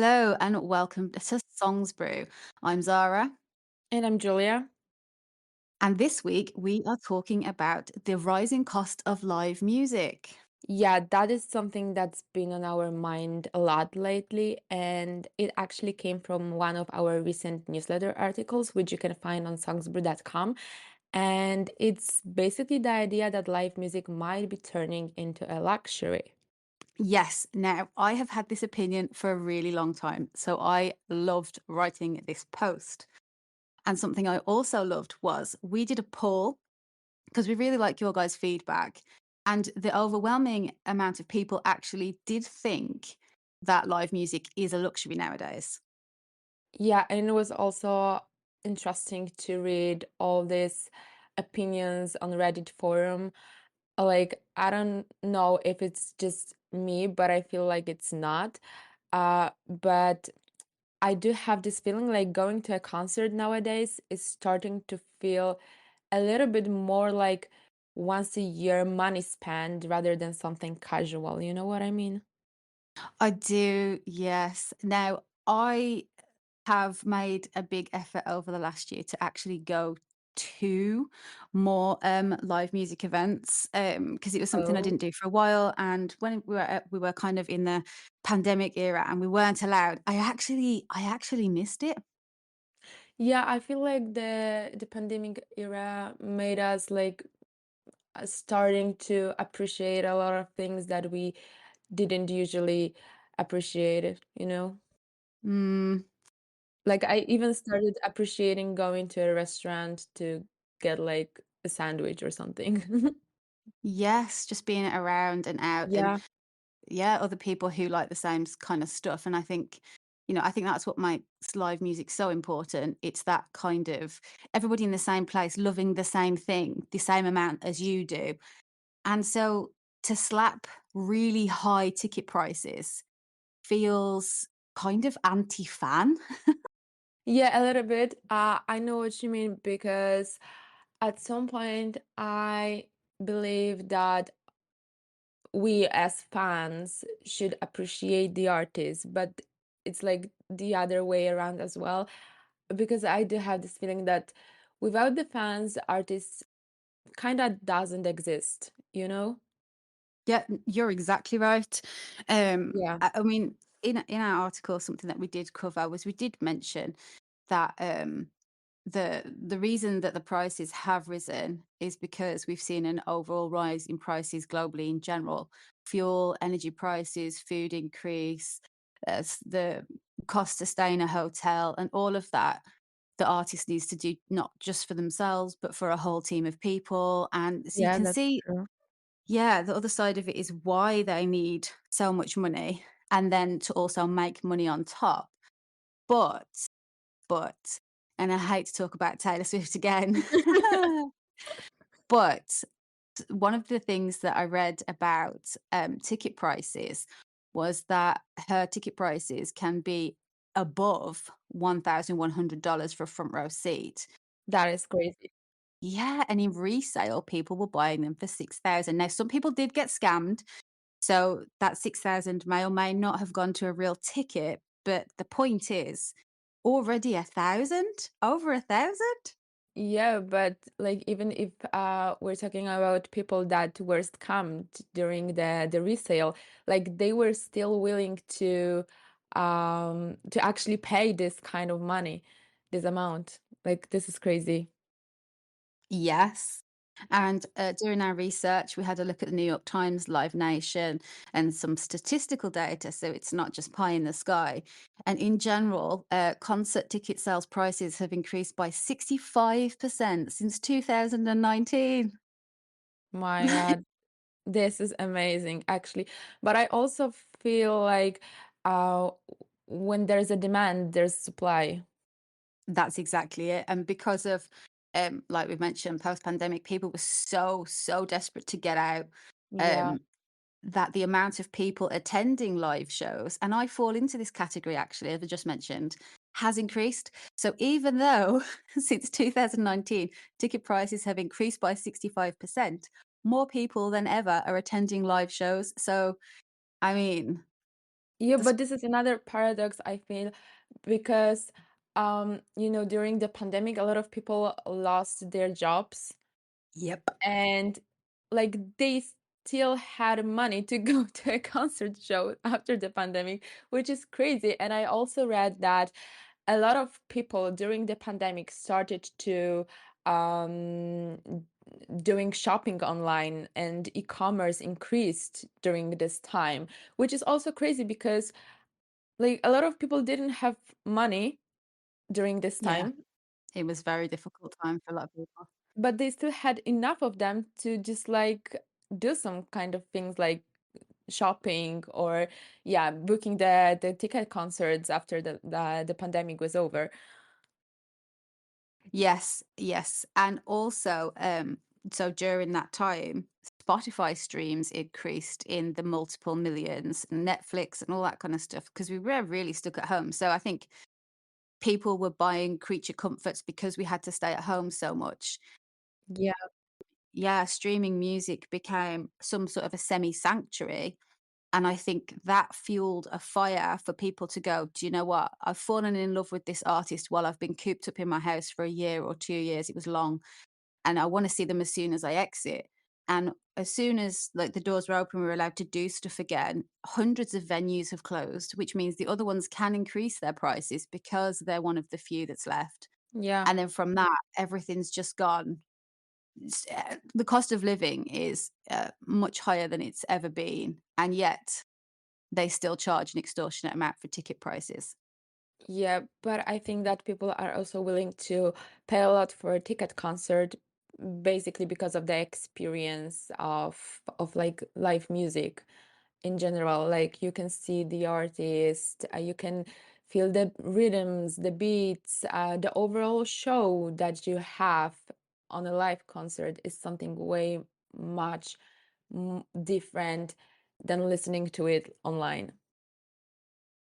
Hello and welcome to SongsBrew. I'm Zara, And I'm Julia. and this week we are talking about the rising cost of live music. Yeah, that is something that's been on our mind a lot lately, and it actually came from one of our recent newsletter articles, which you can find on songsbrew.com. And it's basically the idea that live music might be turning into a luxury. Yes, now I have had this opinion for a really long time, so I loved writing this post. And something I also loved was we did a poll because we really like your guys' feedback, and the overwhelming amount of people actually did think that live music is a luxury nowadays. Yeah, and it was also interesting to read all these opinions on Reddit forum. Like, I don't know if it's just me, but I feel like it's not. But I do have this feeling like going to a concert nowadays is starting to feel a little bit more like once a year money spent rather than something casual. You know what I mean? I do, yes. Now, I have made a big effort over the last year to actually go to more live music events because it was something I Oh, didn't do for a while. And when we were kind of in the pandemic era and we weren't allowed, I actually missed it. yeah, I feel like the pandemic era made us like starting to appreciate a lot of things that we didn't usually appreciate it. Mm, Like, I even started appreciating going to a restaurant to get, like, a sandwich or something. yes, just being around and out and Yeah, yeah, other people who like the same kind of stuff. And I think that's what makes live music so important. It's that kind of everybody in the same place loving the same thing, the same amount as you do. And so to slap really high ticket prices feels kind of anti-fan. yeah, a little bit. I know what you mean because at some point, I believe that we as fans should appreciate the artist, but it's, like, the other way around as well, because I do have this feeling that without the fans, artists kinda doesn't exist? Yeah, you're exactly right. Yeah. I mean, in our article, something that we did cover was we did mention that the reason that the prices have risen is because we've seen an overall rise in prices globally in general. Fuel, energy prices, food increase, the cost to stay in a hotel, and all of that. The artist needs to do not just for themselves, but for a whole team of people. And so you Yeah, can that's see, true. yeah, the other side of it is why they need so much money and then to also make money on top. But but and I hate to talk about Taylor Swift again, but one of the things that I read about, ticket prices was that her ticket prices can be above $1,100 for a front row seat. That is crazy. Yeah, and in resale, people were buying them for 6,000. Now, some people did get scammed, so that 6,000 may or may not have gone to a real ticket, but the point is already 1,000? Over 1,000? Yeah, but like even if we're talking about people that were scammed during the resale, like they were still willing to actually pay this kind of money, this amount. Like this is crazy. Yes. And during our research, we had a look at the New York Times, Live Nation, and some statistical data. So it's not just pie in the sky. And in general, concert ticket sales prices have increased by 65% since 2019. My God, this is amazing actually. But I also feel like when there's a demand, there's supply. That's exactly it. And because of, like we mentioned, post pandemic, people were so, so desperate to get out. Yeah. Um, that the amount of people attending live shows, and I fall into this category actually, as I just mentioned, has increased. So even though since 2019, ticket prices have increased by 65%, more people than ever are attending live shows. So, I mean, Yeah, That's but this is another paradox I feel because during the pandemic a lot of people lost their jobs Yep. and like they still had money to go to a concert show after the pandemic, which is crazy. And I also read that a lot of people during the pandemic started to um doing shopping online and e-commerce increased during this time, which is also crazy because like a lot of people didn't have money during this Yeah. time, It was very difficult time for a lot of people. but they still had enough of them to just like do some kind of things like shopping or yeah, booking the ticket concerts after the pandemic was over. Yes, yes. And also, so during that time, Spotify streams increased in the multiple millions, Netflix and all that kind of stuff, because we were really stuck at home. So I think people were buying creature comforts because we had to stay at home so much. Yeah. Yeah, streaming music became some sort of a semi sanctuary. And I think that fueled a fire for people to go, do you know what? I've fallen in love with this artist while I've been cooped up in my house for a year or 2 years. It was long. And I want to see them as soon as I exit. And as soon as like the doors were open, we were allowed to do stuff again. Hundreds of venues have closed, which means the other ones can increase their prices because they're one of the few that's left. Yeah. And then from that, everything's just gone. The cost of living is much higher than it's ever been. And yet they still charge an extortionate amount for ticket prices. Yeah, but I think that people are also willing to pay a lot for a ticket concert basically because of the experience of like live music in general. Like you can see the artist, you can feel the rhythms, the beats, the overall show that you have on a live concert is something way much different than listening to it online.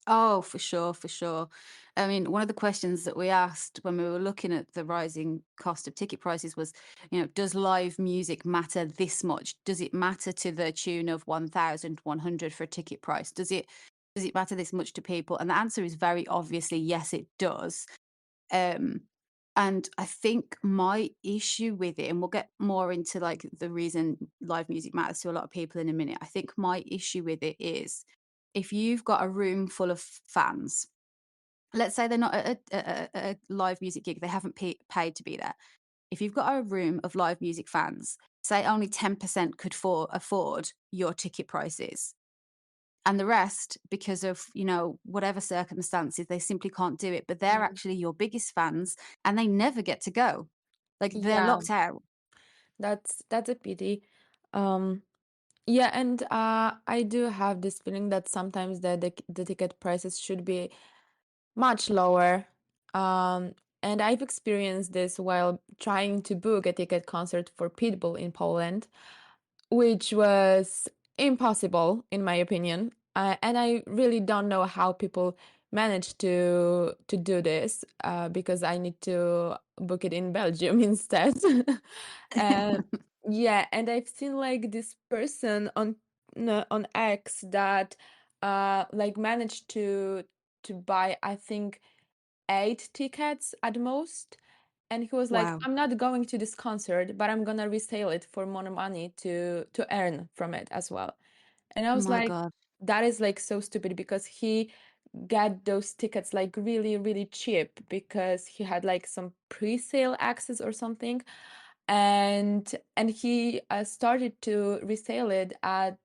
Oh, for sure, for sure. I mean, one of the questions that we asked when we were looking at the rising cost of ticket prices was, does live music matter this much? Does it matter to the tune of 1,100 for a ticket price? Does it matter this much to people? And the answer is very obviously yes, it does. Um, and I think my issue with it, and we'll get more into like the reason live music matters to a lot of people in a minute. I think my issue with it is if you've got a room full of fans, let's say they're not at a live music gig, they haven't paid to be there. If you've got a room of live music fans, say only 10% could afford your ticket prices, and the rest, because of, whatever circumstances, they simply can't do it, but they're Mm. actually your biggest fans and they never get to go. Like, they're Yeah, locked out. that's a pity. Um, yeah, and I do have this feeling that sometimes the ticket prices should be much lower. Um, and I've experienced this while trying to book a ticket concert for Pitbull in Poland, which was impossible in my opinion. And I really don't know how people manage to do this because I need to book it in Belgium instead. And yeah, and I've seen like this person on on X that like managed to buy I think 8 tickets at most. And he was like, Wow. I'm not going to this concert, but I'm gonna resale it for more money to earn from it as well. And I Oh was my like, God. that is like so stupid because he got those tickets like really, really cheap because he had like some pre-sale access or something. And he started to resell it at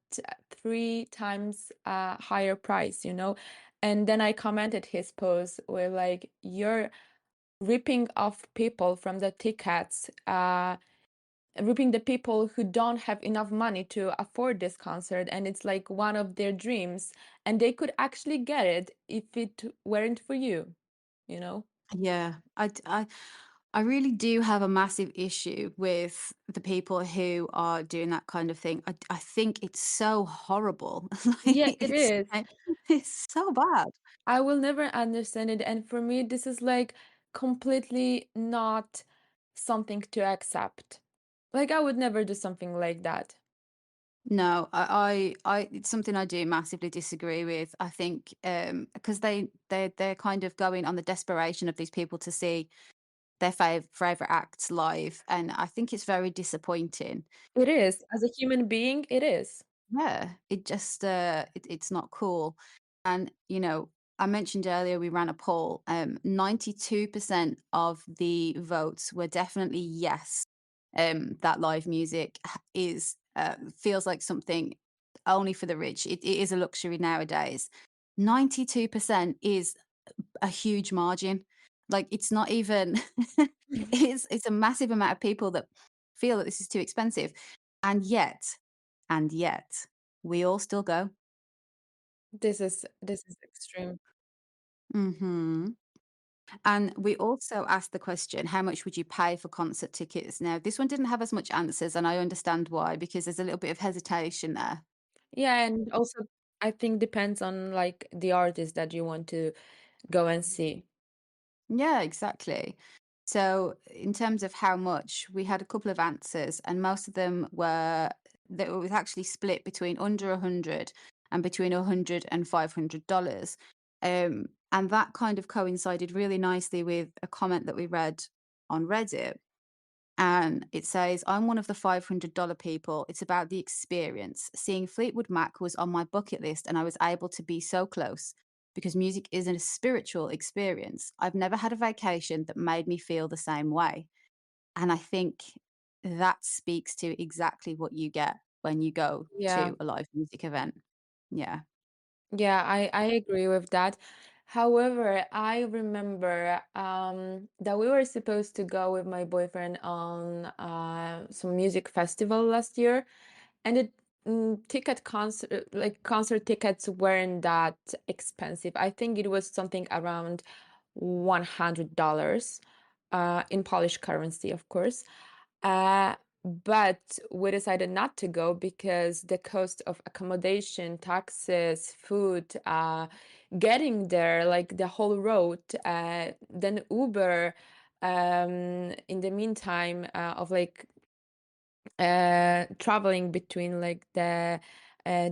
3 times higher price, you know. And then I commented his post with like, you're ripping off people from the tickets, ripping the people who don't have enough money to afford this concert, and it's like one of their dreams, and they could actually get it if it weren't for you, you know? Yeah. I really do have a massive issue with the people who are doing that kind of thing. I think it's so horrible. Yeah, Like, it is. it's so bad. I will never understand it, and for me, this is like completely not something to accept. Like, I would never do something like that. No, it's something I do massively disagree with. I think because they're kind of going on the desperation of these people to see their favorite acts live, and I think it's very disappointing. It is. As a human being, it is. Yeah, it just it's not cool. And I mentioned earlier we ran a poll. 92% of the votes were definitely yes. That live music is feels like something only for the rich. It is a luxury nowadays. 92% is a huge margin. Like it's not even it's a massive amount of people that feel that this is too expensive. And yet, and yet, we all still go. This is extreme. Mhm. And we also asked the question, how much would you pay for concert tickets? Now, this one didn't have as much answers, and I understand why, because there's a little bit of hesitation there. Yeah, and also I think depends on like the artist that you want to go and see. Yeah, exactly. So, in terms of how much, we had a couple of answers, and most of them were that it was actually split between under 100 and between 100 and $500. And that kind of coincided really nicely with a comment that we read on Reddit. And it says, I'm one of the $500 people. It's about the experience. Seeing Fleetwood Mac was on my bucket list, and I was able to be so close because music is a spiritual experience. I've never had a vacation that made me feel the same way. And I think that speaks to exactly what you get when you go Yeah. to a live music event. Yeah. Yeah, I agree with that. However, I remember that we were supposed to go with my boyfriend on some music festival last year, and ticket concert like concert tickets weren't that expensive. I think it was something around $100 in Polish currency, of course. But we decided not to go because the cost of accommodation, taxes, food, getting there, like the whole road, then Uber, in the meantime, of like traveling between like the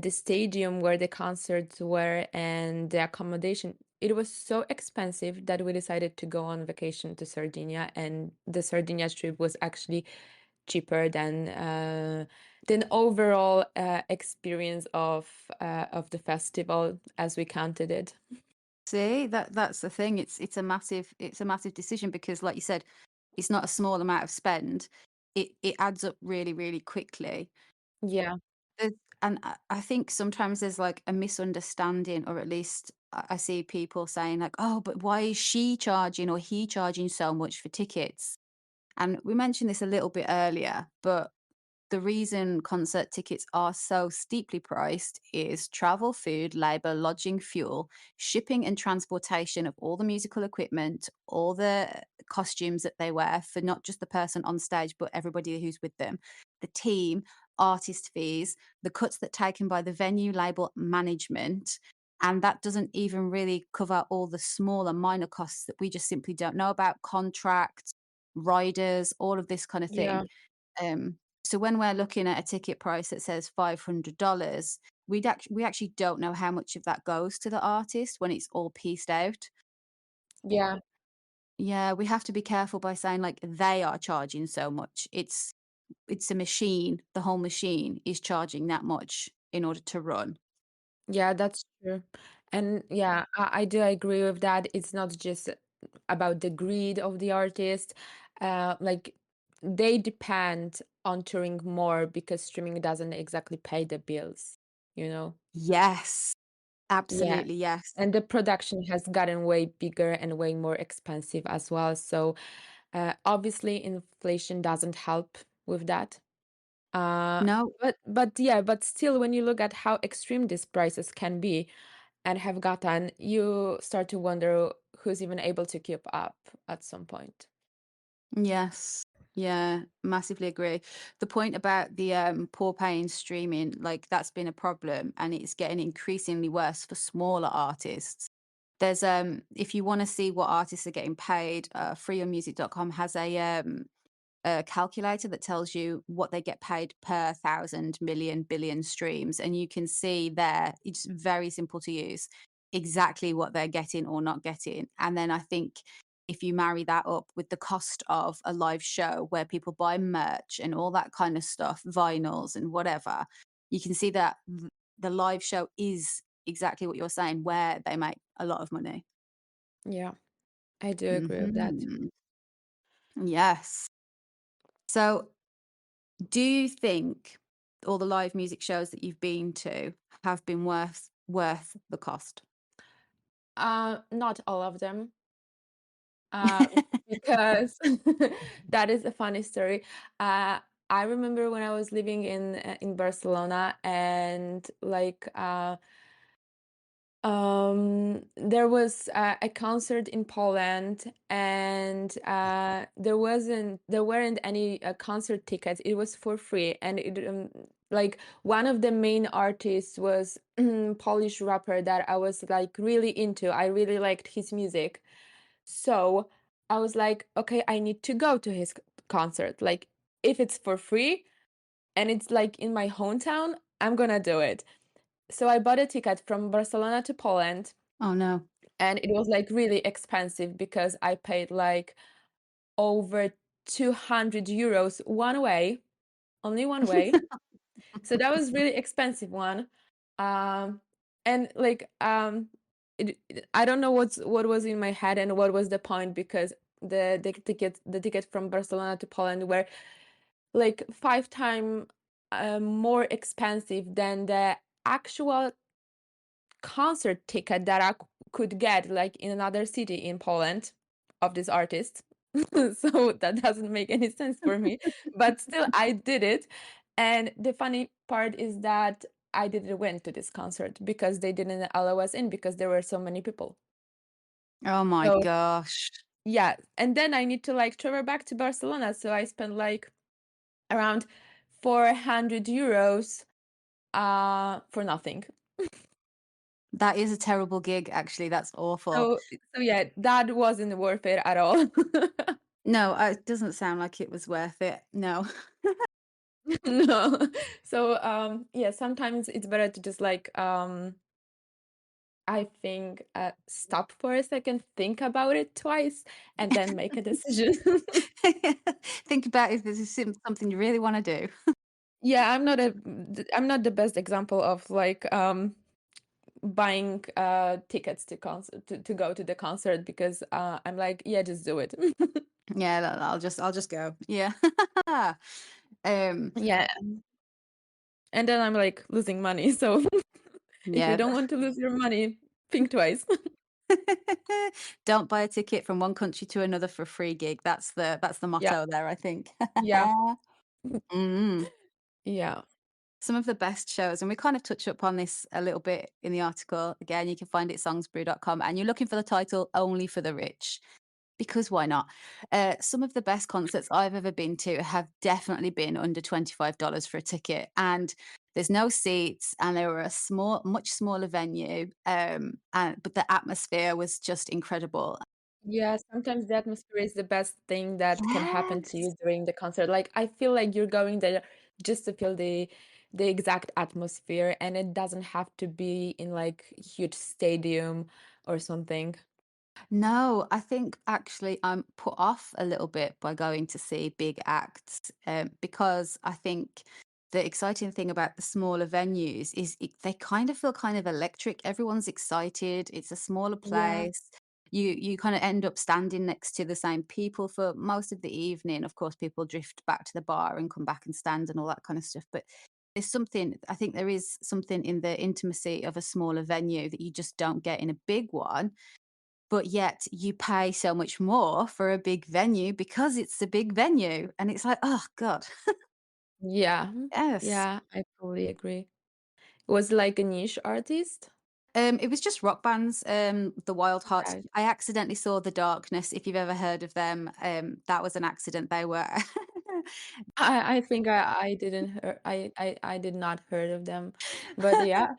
stadium where the concerts were and the accommodation. It was so expensive that we decided to go on vacation to Sardinia, and the Sardinia trip was actually cheaper than overall experience of the festival as we counted it. See, that's the thing. It's a massive decision because like you said, it's not a small amount of spend. It adds up really, really quickly. Yeah, There's and I think sometimes there's, like, a misunderstanding, or at least I see people saying, like, "Oh, but why is she charging or he charging so much for tickets?" And we mentioned this a little bit earlier, but the reason concert tickets are so steeply priced is travel, food, labor, lodging, fuel, shipping and transportation of all the musical equipment, all the costumes that they wear for not just the person on stage, but everybody who's with them, the team, artist fees, the cuts that taken by the venue label management. And that doesn't even really cover all the smaller minor costs that we just simply don't know about, contracts, riders, all of this kind of thing. yeah. So when we're looking at a ticket price that says $500, we actually don't know how much of that goes to the artist when it's all pieced out. Yeah. Yeah, we have to be careful by saying like they are charging so much. It's a machine. The whole machine is charging that much in order to run. Yeah, that's true. And yeah, I do agree with that. It's not just about the greed of the artist. Like they depend on touring more because streaming doesn't exactly pay the bills, you know? Yes, Yeah. absolutely yes. And the production has gotten way bigger and way more expensive as well. So obviously inflation doesn't help with that. Uh, No, but yeah, but still, when you look at how extreme these prices can be and have gotten, you start to wonder who's even able to keep up at some point. yes. Yeah, massively agree. The point about the poor paying streaming, like that's been a problem and it's getting increasingly worse for smaller artists. There's if you want to see what artists are getting paid, freeonmusic.com has a calculator that tells you what they get paid per thousand, million, billion streams, and you can see there, it's very simple to use, exactly what they're getting or not getting. And then I think if you marry that up with the cost of a live show where people buy merch and all that kind of stuff, vinyls and whatever, you can see that the live show is exactly what you're saying, where they make a lot of money. Yeah, I do agree with that. Mhm. Yes. So, do you think all the live music shows that you've been to have been worth the cost? Not all of them. Uh, because that is a funny story. Uh, I remember when I was living in Barcelona, and like there was a concert in Poland, and there weren't any concert tickets. It was for free, and it like one of the main artists was Polish rapper that I was like really into. I really liked his music, so I was like, okay, I need to go to his concert. Like, if it's for free and it's like in my hometown, I'm gonna do it. So I bought a ticket from Barcelona to Poland, Oh, no. and it was like really expensive because I paid like over 200 euros one way, only one way. So that was really expensive one. Um, and like I don't know what was in my head and what was the point, because the ticket from Barcelona to Poland were like 5 times more expensive than the actual concert ticket that I could get like in another city in Poland of this artist. So that doesn't make any sense for me. But still I did it. And the funny part is that I didn't went to this concert because they didn't allow us in because there were so many people. Oh my So gosh. yeah, and then I need to like travel back to Barcelona. So I spent like around 400 euros for nothing. That is a terrible gig, actually, that's awful. So yeah, that wasn't worth it at all. No, it doesn't sound like it was worth it. No. No. So, yeah, sometimes it's better to just like, I think, stop for a second, think about it twice, and then make a decision. Think about if this is something you really wanna do. Yeah, I'm not the best example of like, buying tickets to concert to go to the concert, because I'm like, yeah, just do it. Yeah, I'll just go. Yeah. Um, Yeah, and then I'm like losing money. So if you yeah. don't want to lose your money, think twice. Don't buy a ticket from one country to another for a free gig. That's the Yeah, motto there, I think. yeah, Mm. yeah, Some of the best shows, and we kind of touch upon this a little bit in the article. Again, you can find it songsbrew.com, and you're looking for the title Only for the Rich. Because why not? Some of the best concerts I've ever been to have definitely been under $25 for a ticket, and there's no seats, and they were a much smaller venue, and but the atmosphere was just incredible. yeah. Sometimes the atmosphere is the best thing that can happen to Yes. you during the concert. Like, I feel like you're going there just to feel the exact atmosphere, and it doesn't have to be in like huge stadium or something. No, I think actually I'm put off a little bit by going to see big acts, because I think the exciting thing about the smaller venues is they kind of feel kind of electric. Everyone's excited. It's a smaller Yeah, place. You kind of end up standing next to the same people for most of the evening. Of course, people drift back to the bar and come back and stand and all that kind of stuff. But there's something, I think there is something in the intimacy of a smaller venue that you just don't get in a big one, but yet you pay so much more for a big venue because it's a big venue, and it's like, "Oh god." yeah, Yes. yeah. I totally agree. Was like a niche artist. It was just rock bands, The Wild Hearts. Okay. I accidentally saw The Darkness, if you've ever heard of them, that was an accident. They were I think I didn't hear I did not heard of them, but yeah,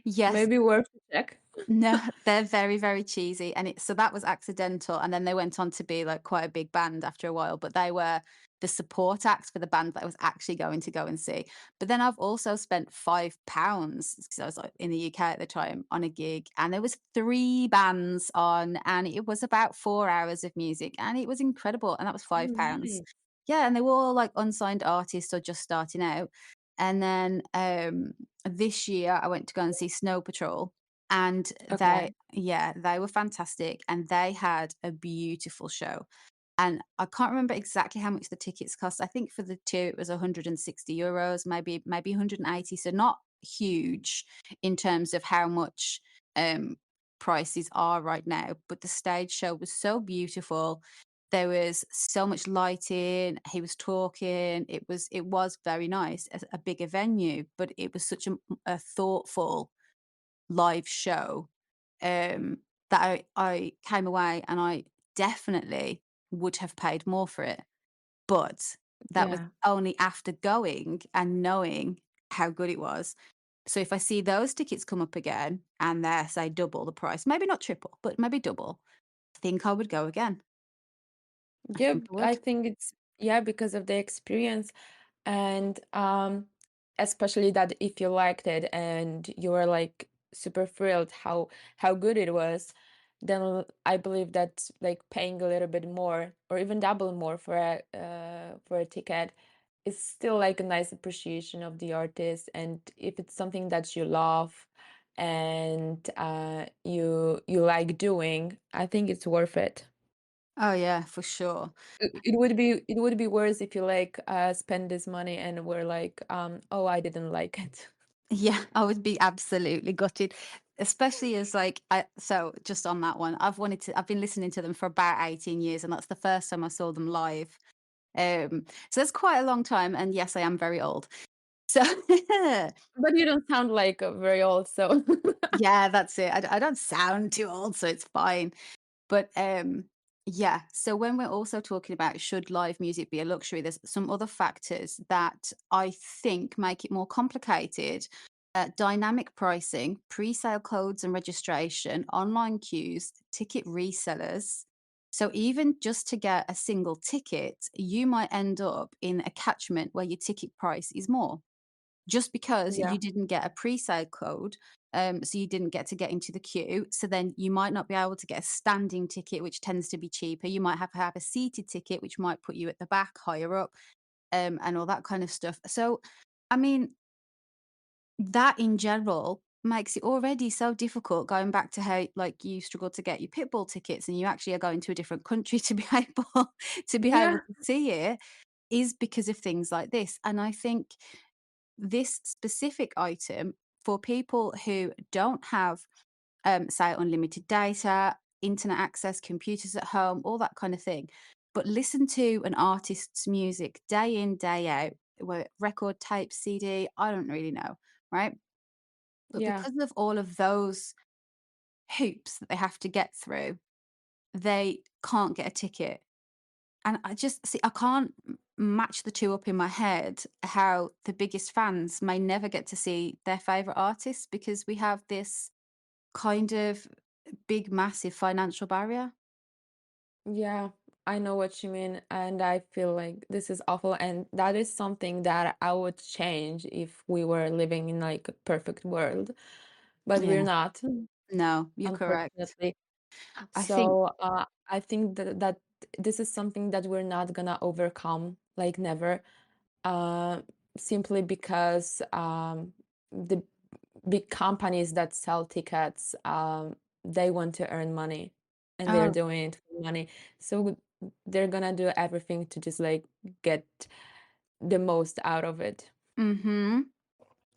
Yes. maybe worth a check. No, they're very, very cheesy, and so that was accidental, and then they went on to be, like, quite a big band after a while, but they were the support act for the band that I was actually going to go and see. But then I've also spent £5 because I was, like, in the UK at the time, on a gig, and there was 3 bands on, and it was about 4 hours of music, and it was incredible, and that was Oh, £5. nice. Yeah, and they were all, like, unsigned artists or just starting out. And then, this year, I went to go and see Snow Patrol, and Okay. they were fantastic, and they had a beautiful show, and I can't remember exactly how much the tickets cost. I think for the 2, it was €160, maybe 180, so not huge in terms of how much, um, prices are right now, but the stage show was so beautiful. There was so much lighting, he was talking, it was very nice, a bigger venue, but it was such a thoughtful live show, that I came away and I definitely would have paid more for it, but that was Yeah. only after going and knowing how good it was. So if I see those tickets come up again and they're, say, double the price, maybe not triple, but maybe double, I think I would go again. I Yeah, think I I would. think it's yeah, because of the experience and especially that if you liked it and you were like super thrilled how good it was, then I believe that like paying a little bit more or even double more for a ticket is still like a nice appreciation of the artist. And if it's something that you love and you like doing, I think it's worth it. Oh, yeah, for sure. It would be worse if you, like, spend this money and were like, "Oh, I didn't like it." Yeah, I would be absolutely gutted, especially as like so just on that one, I've been listening to them for about 18 years, and that's the first time I saw them live. So that's quite a long time, and yes, I am very old. So But you don't sound like, very old, so yeah, that's it. I don't sound too old, so it's fine. But, yeah, so when we're also talking about should live music be a luxury, there's some other factors that I think make it more complicated. Dynamic pricing, pre-sale codes and registration, online queues, ticket resellers. So even just to get a single ticket, you might end up in a catchment where your ticket price is more just because Yeah, you didn't get a pre-sale code, so you didn't get to get into the queue. So then you might not be able to get a standing ticket, which tends to be cheaper. You might have to have a seated ticket, which might put you at the back, higher up, and all that kind of stuff. So, I mean, that in general makes it already so difficult going back to how like you struggle to get your pitbull tickets and you actually are going to a different country to be able yeah, to see it is because of things like this. And I think this specific item for people who don't have, say, unlimited data, internet access, computers at home, all that kind of thing, but listen to an artist's music day in, day out, record, tape, CD, I don't really know, right? But yeah, because of all of those hoops that they have to get through, they can't get a ticket. And I just see, I can't match the 2 up in my head, how the biggest fans may never get to see their favorite artists because we have this kind of big, massive financial barrier. yeah. I know what you mean, and I feel like this is awful, and that is something that I would change if we were living in, like, a perfect world, but Yeah. we're not, No, you're correct. unfortunately. I think So, I think that this is something that we're not gonna overcome, like, never. uh, Simply because the big companies that sell tickets they want to earn money and they're oh, doing it for money, so they're gonna do everything to just like get the most out of it. mhm.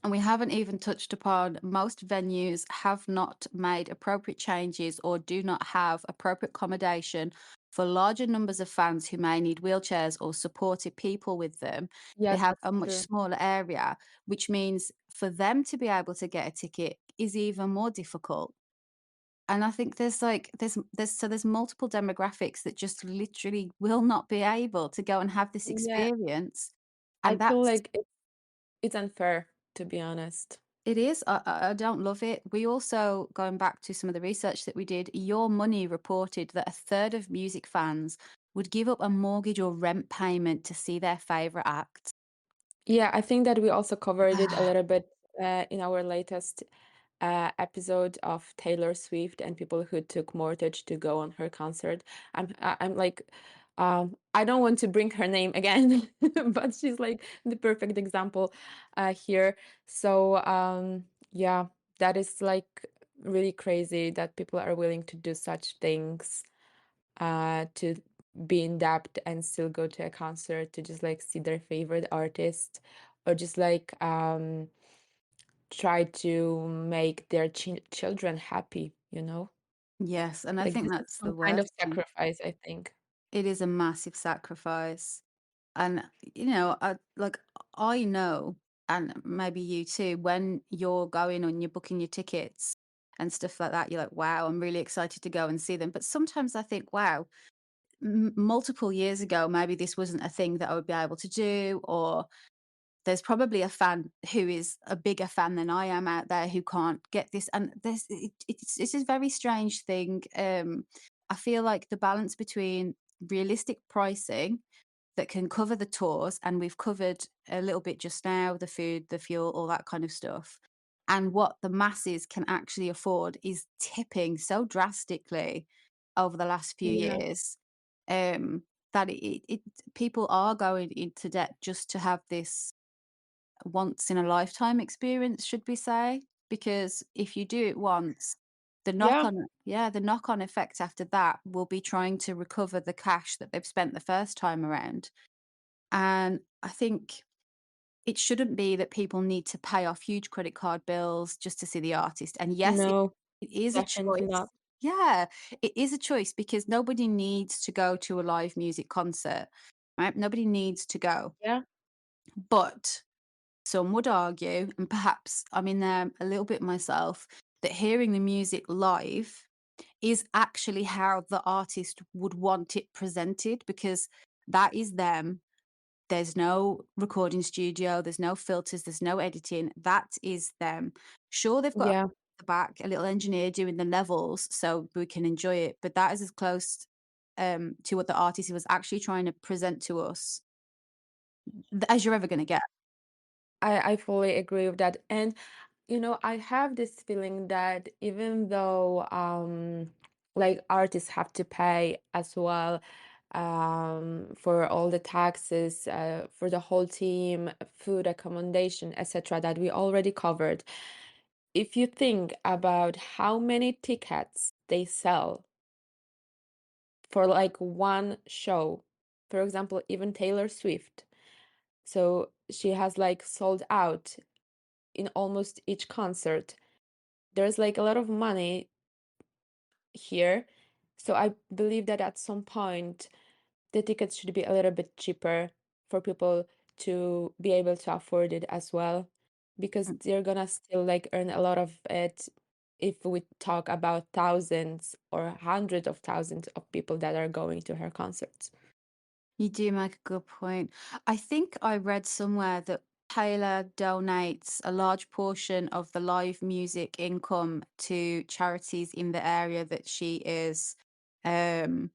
And we haven't even touched upon most venues have not made appropriate changes or do not have appropriate accommodation for larger numbers of fans who may need wheelchairs or supported people with them. They Yes, have that's a much true. smaller area, which means for them to be able to get a ticket is even more difficult. And I think there's multiple demographics that just literally will not be able to go and have this Yeah, experience. I And feel that's like it's unfair, to be honest. It is. I don't love it. We also, going back to some of the research that we did, Your Money reported that a third of music fans would give up a mortgage or rent payment to see their favorite act. Yeah, I think that we also covered it a little bit in our latest episode of Taylor Swift and people who took mortgage to go on her concert. I'm like, I don't want to bring her name again, but she's like the perfect example here. So yeah, that is like really crazy that people are willing to do such things to be in debt and still go to a concert to just like see their favorite artist or just like try to make their children happy, you know? Yes, and I Like think this is that's some the kind worst of thing. sacrifice, I think. It is a massive sacrifice. And, I know, and maybe you too, when you're going and you're booking your tickets and stuff like that, you're like, wow, I'm really excited to go and see them. But sometimes I think, wow, multiple years ago, maybe this wasn't a thing that I would be able to do, or there's probably a fan who is a bigger fan than I am out there who can't get this. And it's a very strange thing. I feel like the balance between realistic pricing that can cover the tours, and we've covered a little bit just now, the food, the fuel, all that kind of stuff, and what the masses can actually afford is tipping so drastically over the last few Yeah. years, that people are going into debt just to have this once in a lifetime experience, should we say? Because if you do it once, Yeah. the knock-on effect after that will be trying to recover the cash that they've spent the first time around. And I think it shouldn't be that people need to pay off huge credit card bills just to see the artist. And yes, No, it is a definitely choice. not. Yeah, it is a choice because nobody needs to go to a live music concert, right? Nobody needs to go. Yeah. But some would argue, and perhaps I'm in there a little bit myself, that hearing the music live is actually how the artist would want it presented because that is them. There's no recording studio, there's no filters, there's no editing. That is them. Sure, they've got Yeah. the back, a little engineer doing the levels so we can enjoy it, but that is as close to what the artist was actually trying to present to us as you're ever going to get. I fully agree with that. And I have this feeling that even though like artists have to pay as well for all the taxes for the whole team, food, accommodation, etc., that we already covered. If you think about how many tickets they sell for like one show, for example, even Taylor Swift. So she has like sold out in almost each concert. There's like a lot of money here. So I believe that at some point the tickets should be a little bit cheaper for people to be able to afford it as well, because they're gonna still like earn a lot of it if we talk about thousands or hundreds of thousands of people that are going to her concerts. You do make a good point. I think I read somewhere that Taylor donates a large portion of the live music income to charities in the area that she is um,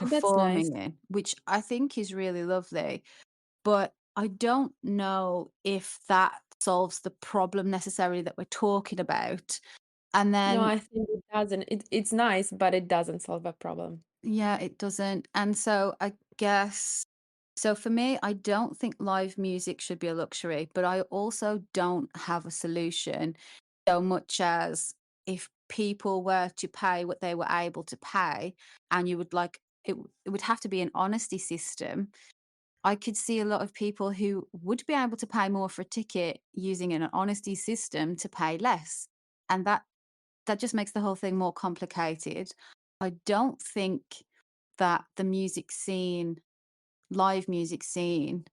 That's nice. performing in, which I think is really lovely. But I don't know if that solves the problem necessarily that we're talking about. And No, then I think it doesn't. It's nice, but it doesn't solve a problem. yeah, it doesn't. And so I guess so for me, I don't think live music should be a luxury, but I also don't have a solution so much as if people were to pay what they were able to pay and you would like it would have to be an honesty system. I could see a lot of people who would be able to pay more for a ticket using an honesty system to pay less. And that just makes the whole thing more complicated. I don't think that the music scene, live music scene,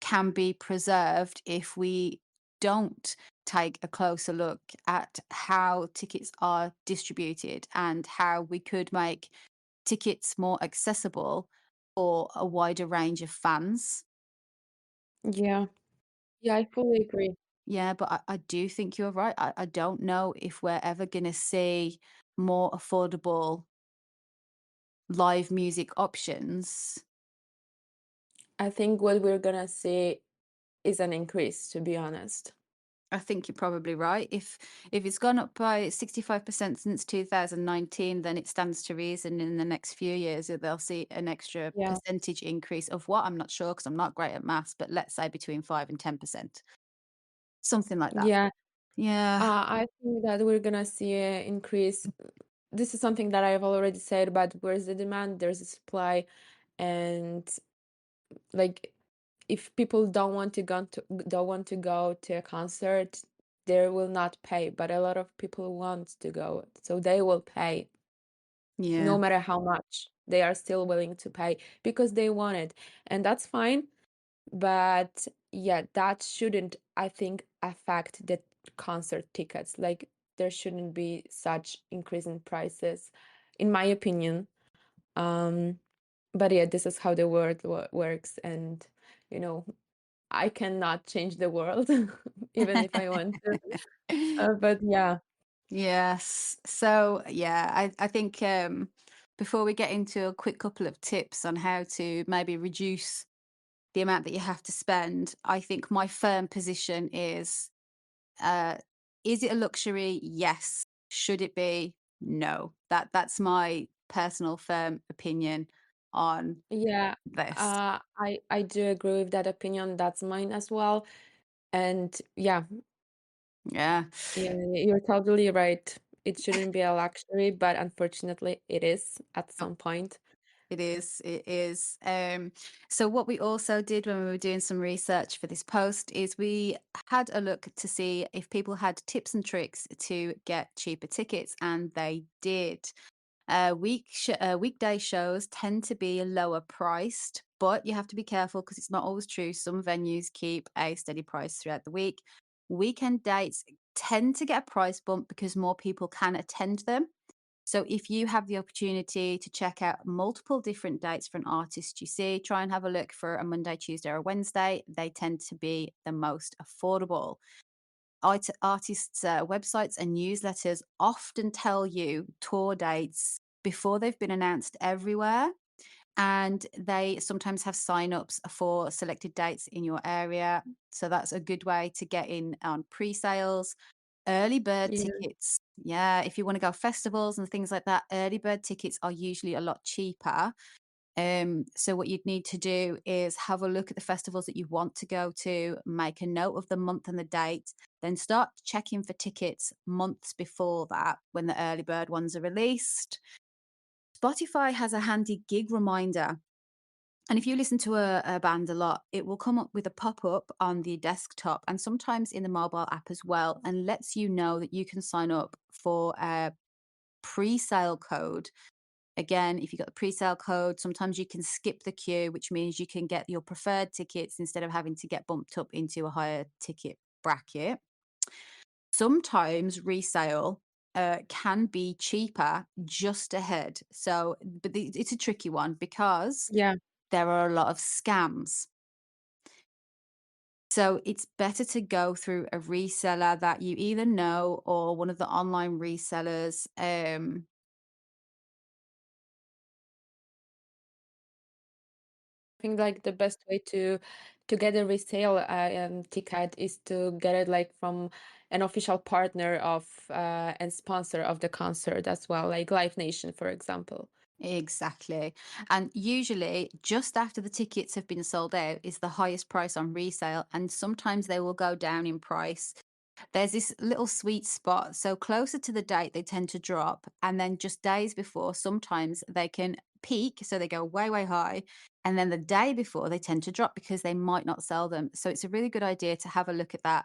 can be preserved if we don't take a closer look at how tickets are distributed and how we could make tickets more accessible for a wider range of fans. Yeah. Yeah, I fully agree. Yeah, but I do think you're right. I don't know if we're ever gonna see more affordable live music options. I think what we're gonna see is an increase, to be honest. I think you're probably right. If it's gone up by 65% since 2019, then it stands to reason in the next few years that they'll see an extra Yeah. percentage increase of what, I'm not sure because I'm not great at maths, but let's say between 5 and 10%. Something like that. Yeah. Yeah. I think that we're gonna see an increase. This is something that I've already said, but where's the demand, there's a supply, and like if people don't want to go to a concert, they will not pay. But a lot of people want to go, so they will pay no Yeah. matter how much. They are still willing to pay because they want it, and that's fine. But yeah, that shouldn't, I think, affect the concert tickets. Like there shouldn't be such increase in prices, in my opinion. Um, but yeah, this is how the world works, and you know, I cannot change the world, even if I want to. But yeah, Yes. So yeah, I think before we get into a quick couple of tips on how to maybe reduce the amount that you have to spend, I think my firm position uh is it a luxury? Yes. Should it be? No. That's my personal firm opinion on yeah, this. I do agree with that opinion. That's mine as well. And yeah, Yeah. yeah, you're totally right. It shouldn't be a luxury, but unfortunately, it is at some point. It is. It is. So what we also did when we were doing some research for this post is we had a look to see if people had tips and tricks to get cheaper tickets, and they did. Weekday shows tend to be lower priced, but you have to be careful because it's not always true. Some venues keep a steady price throughout the week. Weekend dates tend to get a price bump because more people can attend them. So if you have the opportunity to check out multiple different dates for an artist you see, try and have a look for a Monday, Tuesday, or Wednesday. They tend to be the most affordable. Artists' websites and newsletters often tell you tour dates before they've been announced everywhere. And they sometimes have sign-ups for selected dates in your area. So that's a good way to get in on pre-sales. Early bird Yeah, tickets. Yeah, if you wanna go festivals and things like that, early bird tickets are usually a lot cheaper. So what you'd need to do is have a look at the festivals that you want to go to, make a note of the month and the date, then start checking for tickets months before that when the early bird ones are released. Spotify has a handy gig reminder. And if you listen to a band a lot, it will come up with a pop up on the desktop and sometimes in the mobile app as well, and lets you know that you can sign up for a pre sale code. Again, if you got the pre sale code, sometimes you can skip the queue, which means you can get your preferred tickets instead of having to get bumped up into a higher ticket bracket. Sometimes resale can be cheaper just ahead. So, but it's a tricky one because yeah. there are a lot of scams. So it's better to go through a reseller that you either know or one of the online resellers. I think like the best way to get a resale ticket is to get it like from an official partner of and sponsor of the concert as well, like Live Nation, for example. Exactly. And usually, just after the tickets have been sold out, is the highest price on resale. And sometimes they will go down in price. There's this little sweet spot. So closer to the date, they tend to drop. And then just days before, sometimes they can peak. So they go way, way high. And then the day before, they tend to drop because they might not sell them. So it's a really good idea to have a look at that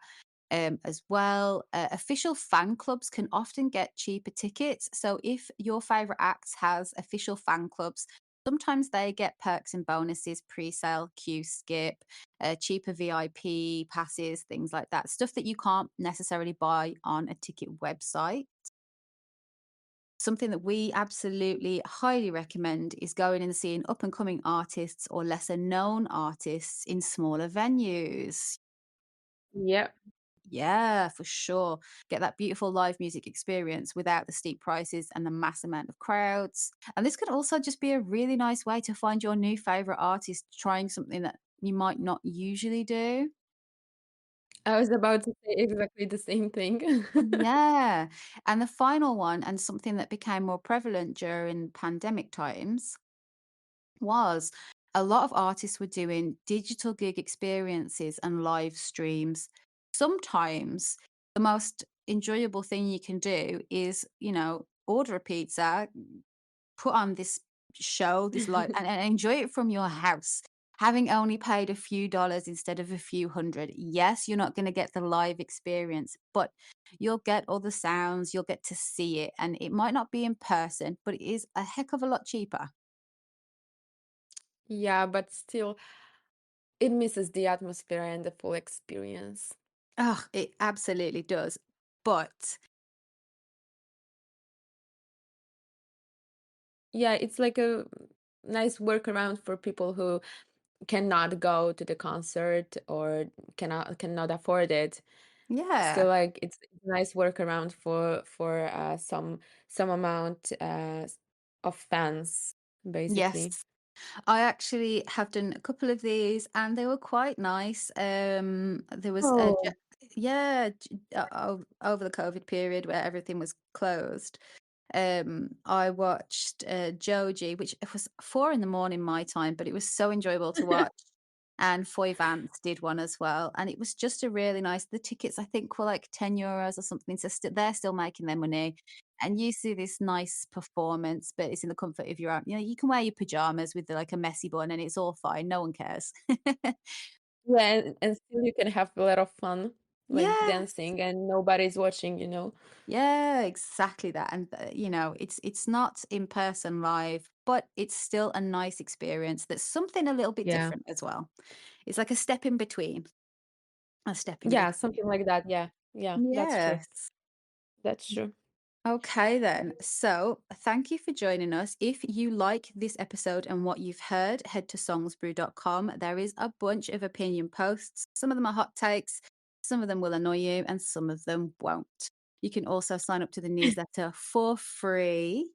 as well. Official fan clubs can often get cheaper tickets. So if your favorite act has official fan clubs, sometimes they get perks and bonuses, pre-sale, queue skip, cheaper VIP passes, things like that. Stuff that you can't necessarily buy on a ticket website. Something that we absolutely highly recommend is going and seeing up and coming artists or lesser known artists in smaller venues. Yeah. Yeah, for sure. Get that beautiful live music experience without the steep prices and the mass amount of crowds. And this could also just be a really nice way to find your new favorite artist trying something that you might not usually do. I was about to say exactly the same thing. Yeah. And the final one, and something that became more prevalent during pandemic times, was a lot of artists were doing digital gig experiences and live streams. Sometimes the most enjoyable thing you can do is, order a pizza, put on this show, this live, and enjoy it from your house. Having only paid a few dollars instead of a few hundred. Yes, you're not going to get the live experience, but you'll get all the sounds, you'll get to see it. And it might not be in person, but it is a heck of a lot cheaper. Yeah, but still, it misses the atmosphere and the full experience. Oh, it absolutely does. But Yeah, it's like a nice workaround for people who cannot go to the concert or cannot afford it. Still, yeah, like it's a nice workaround for some amount of fans, basically. yes. I actually have done a couple of these and they were quite nice. There was Oh. yeah, over the COVID period where everything was closed. I watched Joji, which it was 4 in the morning my time, but it was so enjoyable to watch. And Foy Vance did one as well, and it was just a really nice. The tickets I think were like €10 or something, so they're still making their money. And you see this nice performance, but it's in the comfort of your own. You can wear your pajamas with like a messy bun, and it's all fine. No one cares. Yeah, and still you can have a lot of fun, like Yeah, dancing, and nobody's watching. yeah, exactly that. And it's not in person live, but it's still a nice experience. That's something a little bit Yeah. different as well. It's like a step in between. A step in Yeah, between. something like that. Yeah. Yeah, that's true. Yes. That's true. Okay, then. So, thank you for joining us. If you like this episode and what you've heard, head to songsbrew.com. There is a bunch of opinion posts. Some of them are hot takes, some of them will annoy you, and some of them won't. You can also sign up to the newsletter for free.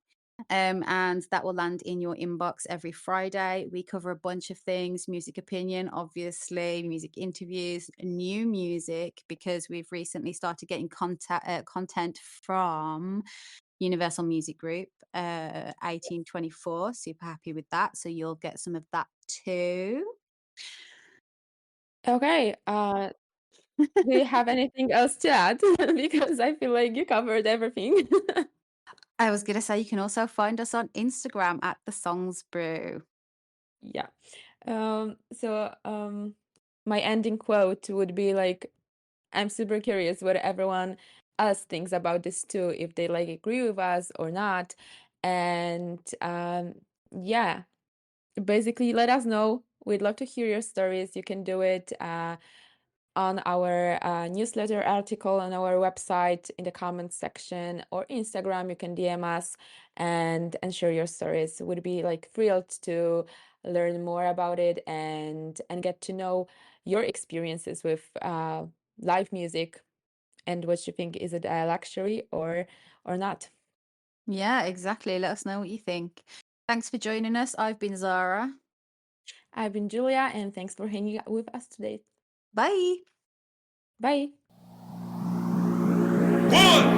And that will land in your inbox every Friday. We cover a bunch of things: music opinion, obviously, music interviews, new music, because we've recently started getting content from Universal Music Group 1824. Super happy with that. So you'll get some of that too. Okay, do you have anything else to add? Because I feel like you covered everything. I was going to say you can also find us on Instagram at the Songs Brew. Yeah. My ending quote would be like, I'm super curious what everyone else thinks about this too, if they like agree with us or not. And yeah, basically let us know. We'd love to hear your stories. You can do it on our newsletter article on our website in the comments section or Instagram. You can DM us and share your stories. Would be like thrilled to learn more about it and get to know your experiences with live music and what you think, is it a luxury or not. Yeah, exactly. Let us know what you think. Thanks for joining us. I've been Zara. I've been Julia, and thanks for hanging out with us today. Bye. Bye. One.